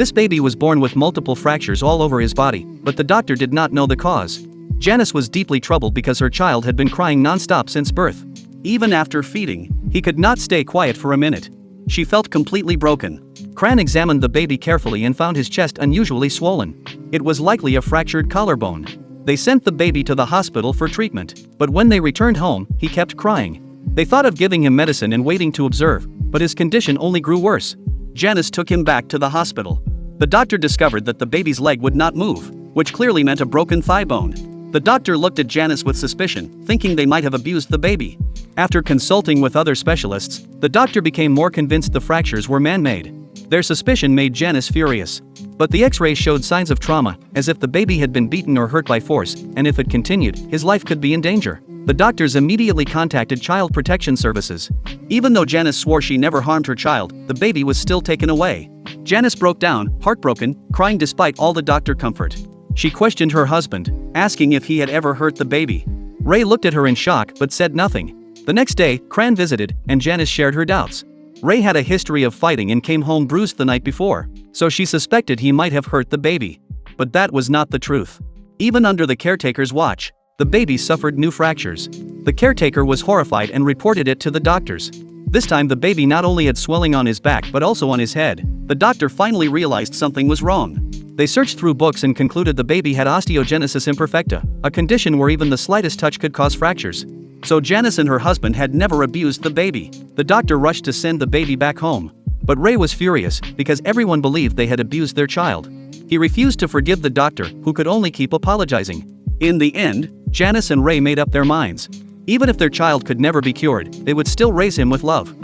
This baby was born with multiple fractures all over his body, but the doctor did not know the cause. Janice was deeply troubled because her child had been crying non-stop since birth. Even after feeding, he could not stay quiet for a minute. She felt completely broken. Cran examined the baby carefully and found his chest unusually swollen. It was likely a fractured collarbone. They sent the baby to the hospital for treatment, but when they returned home, he kept crying. They thought of giving him medicine and waiting to observe, but his condition only grew worse. Janice took him back to the hospital. The doctor discovered that the baby's leg would not move, which clearly meant a broken thigh bone. The doctor looked at Janice with suspicion, thinking they might have abused the baby. After consulting with other specialists, the doctor became more convinced the fractures were man-made. Their suspicion made Janice furious. But the x-rays showed signs of trauma, as if the baby had been beaten or hurt by force, and if it continued, his life could be in danger. The doctors immediately contacted Child Protection Services. Even though Janice swore she never harmed her child, the baby was still taken away. Janice broke down, heartbroken, crying despite all the doctor comfort. She questioned her husband, asking if he had ever hurt the baby. Ray looked at her in shock but said nothing. The next day, Cran visited, and Janice shared her doubts. Ray had a history of fighting and came home bruised the night before, so she suspected he might have hurt the baby. But that was not the truth. Even under the caretaker's watch, the baby suffered new fractures. The caretaker was horrified and reported it to the doctors. This time the baby not only had swelling on his back but also on his head. The doctor finally realized something was wrong. They searched through books and concluded the baby had osteogenesis imperfecta, a condition where even the slightest touch could cause fractures. So Janice and her husband had never abused the baby. The doctor rushed to send the baby back home. But Ray was furious because everyone believed they had abused their child. He refused to forgive the doctor, who could only keep apologizing. In the end, Janice and Ray made up their minds. Even if their child could never be cured, they would still raise him with love.